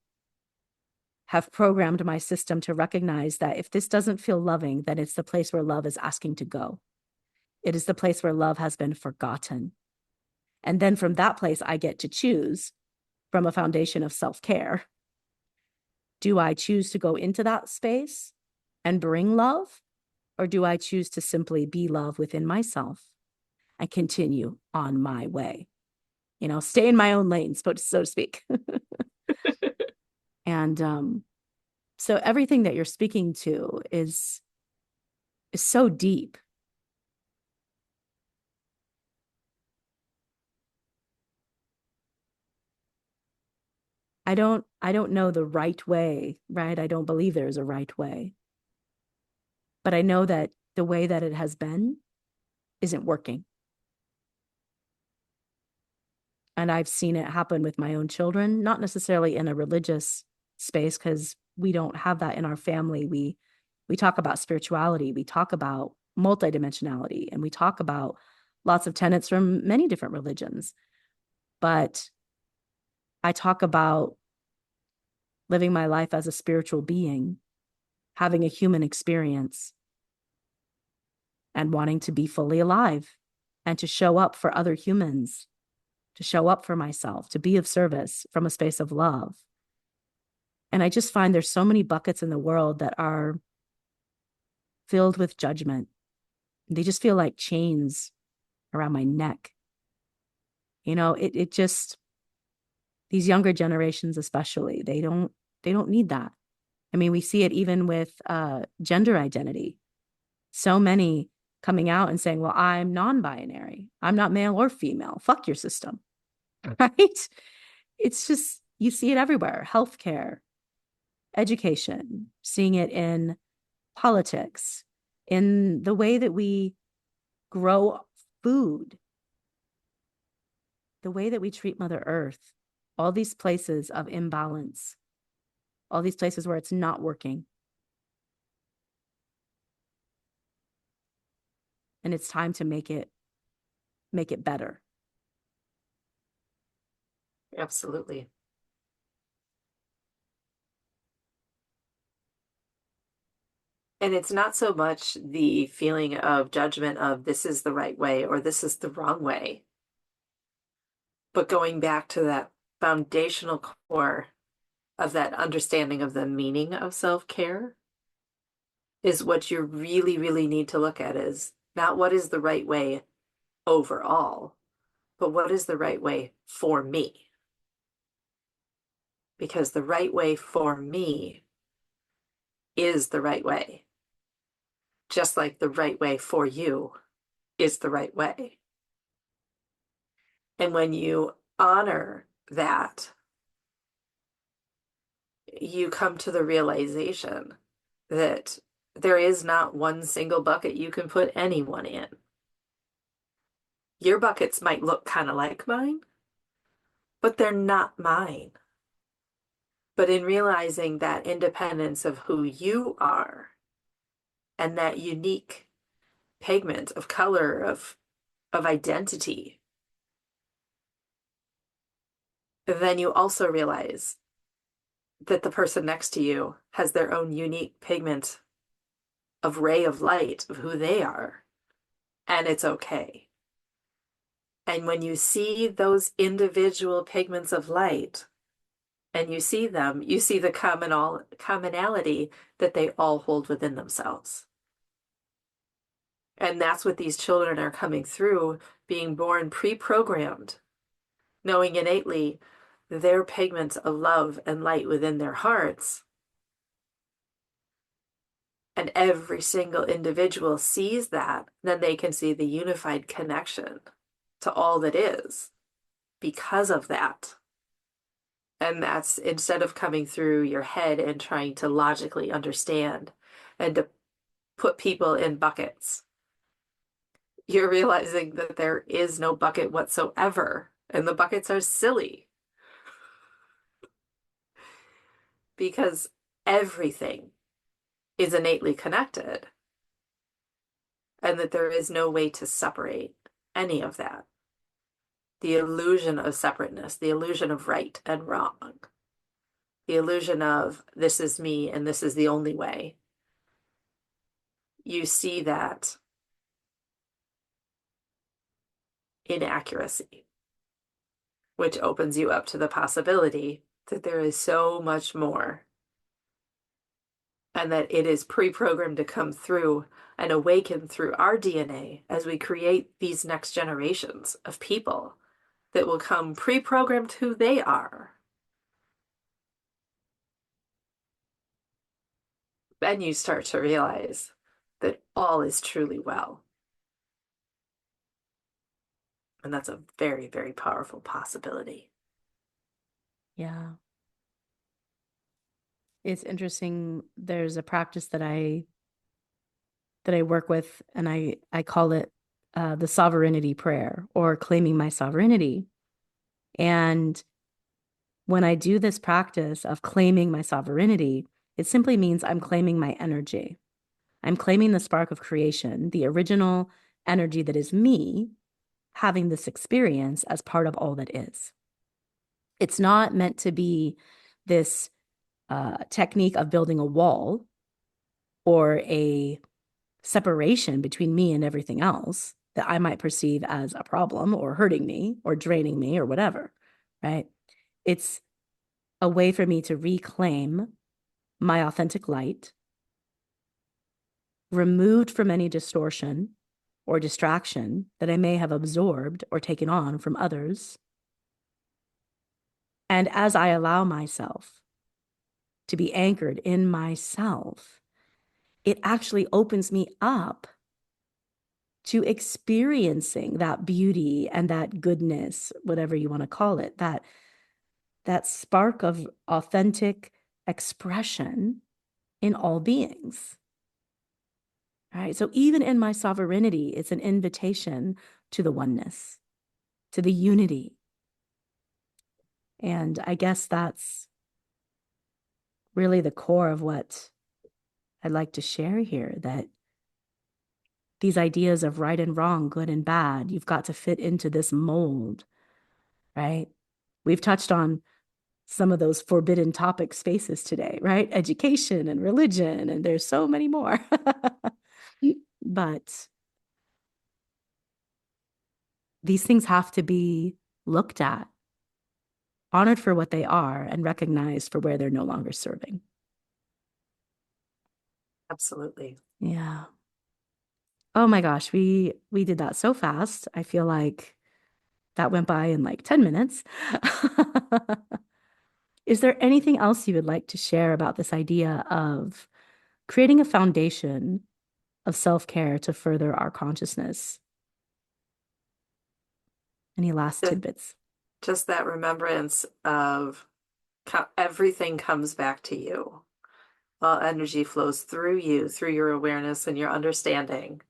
have programmed my system to recognize that if this doesn't feel loving, then it's the place where love is asking to go. It is the place where love has been forgotten. And then from that place, I get to choose from a foundation of self-care. Do I choose to go into that space and bring love? Or do I choose to simply be love within myself and continue on my way? You know, stay in my own lane, so to speak. And so everything that you're speaking to is so deep. I don't know the right way, right? I don't believe there's a right way. But I know that the way that it has been isn't working. And I've seen it happen with my own children, not necessarily in a religious space, because we don't have that in our family. We talk about spirituality, we talk about multidimensionality, and we talk about lots of tenets from many different religions. But I talk about living my life as a spiritual being, having a human experience, and wanting to be fully alive and to show up for other humans, to show up for myself, to be of service from a space of love. And I just find there's so many buckets in the world that are filled with judgment. They just feel like chains around my neck. It just, these younger generations especially, they don't need that. I mean, we see it even with gender identity. So many coming out and saying, well, I'm non-binary. I'm not male or female. Fuck your system. Right? It's just, you see it everywhere. Healthcare, education, seeing it in politics, in the way that we grow food, the way that we treat Mother Earth, all these places of imbalance, all these places where it's not working. And it's time to make it better. Absolutely. And it's not so much the feeling of judgment of this is the right way or this is the wrong way, but going back to that foundational core of that understanding of the meaning of self-care is what you really, really need to look at is not what is the right way overall, but what is the right way for me? Because the right way for me is the right way, just like the right way for you is the right way. And when you honor that, you come to the realization that there is not one single bucket you can put anyone in. Your buckets might look kind of like mine, but they're not mine. But in realizing that independence of who you are and that unique pigment of color, of identity, then you also realize that the person next to you has their own unique pigment of ray of light of who they are, and it's okay. And when you see those individual pigments of light and you see them, you see the commonality that they all hold within themselves. And that's what these children are coming through, being born pre-programmed, knowing innately their pigments of love and light within their hearts. And every single individual sees that, then they can see the unified connection to all that is because of that. And that's instead of coming through your head and trying to logically understand and to put people in buckets, you're realizing that there is no bucket whatsoever. And the buckets are silly because everything is innately connected and that there is no way to separate any of that. The illusion of separateness, the illusion of right and wrong, the illusion of this is me and this is the only way. You see that inaccuracy, which opens you up to the possibility that there is so much more and that it is pre-programmed to come through and awaken through our DNA as we create these next generations of people that will come pre-programmed who they are. Then you start to realize that all is truly well. And that's a very, very powerful possibility. Yeah. It's interesting. There's a practice that I work with, and I call it the sovereignty prayer or claiming my sovereignty. And when I do this practice of claiming my sovereignty, it simply means I'm claiming my energy. I'm claiming the spark of creation, the original energy that is me, having this experience as part of all that is. It's not meant to be this technique of building a wall or a separation between me and everything else that I might perceive as a problem or hurting me or draining me or whatever, right? It's a way for me to reclaim my authentic light, removed from any distortion or distraction that I may have absorbed or taken on from others. And as I allow myself to be anchored in myself, it actually opens me up to experiencing that beauty and that goodness, whatever you want to call it, that spark of authentic expression in all beings. All right. So even in my sovereignty, it's an invitation to the oneness, to the unity. And I guess that's really the core of what I'd like to share here, that these ideas of right and wrong, good and bad, you've got to fit into this mold, right? We've touched on some of those forbidden topic spaces today, right? Education and religion, and there's so many more. But these things have to be looked at, honored for what they are, and recognized for where they're no longer serving. Absolutely. Yeah. Oh my gosh, we did that so fast. I feel like that went by in like 10 minutes. Is there anything else you would like to share about this idea of creating a foundation of self-care to further our consciousness? Any last Just, tidbits? just that remembrance of everything comes back to you. All energy flows through you, through your awareness and your understanding.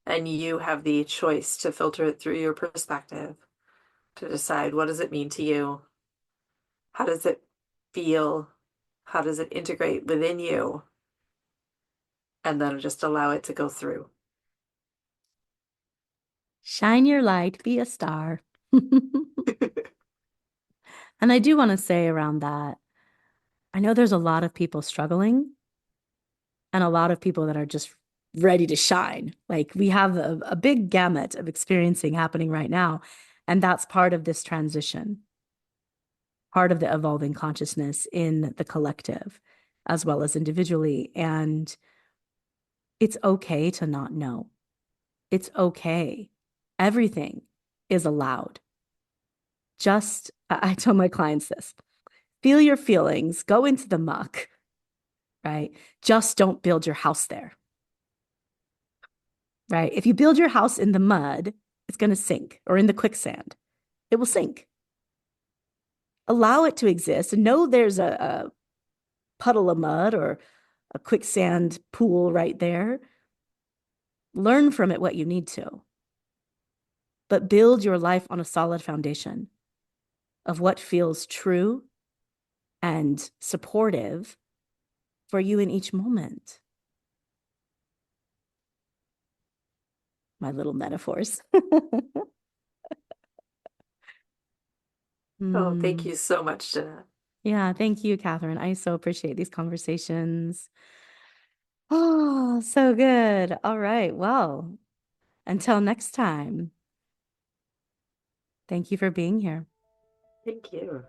And you have the choice to filter it through your perspective, to decide what does it mean to you? How does it feel? How does it integrate within you? And then just allow it to go through. Shine your light, be a star. And I do want to say around that, I know there's a lot of people struggling and a lot of people that are just ready to shine. Like we have a big gamut of experiencing happening right now. And that's part of this transition, part of the evolving consciousness in the collective as well as individually. And it's okay to not know. It's okay. Everything is allowed. Just, I tell my clients this, feel your feelings, go into the muck, right? Just don't build your house there, right? If you build your house in the mud, it's going to sink, or in the quicksand, it will sink. Allow it to exist and know there's a puddle of mud or a quicksand pool right there. Learn from it what you need to, but build your life on a solid foundation of what feels true and supportive for you in each moment. My little metaphors. Oh, thank Mm. you so much, Jeanette. Yeah, thank you, Catherine. I so appreciate these conversations. Oh, so good. All right. Well, until next time, thank you for being here. Thank you.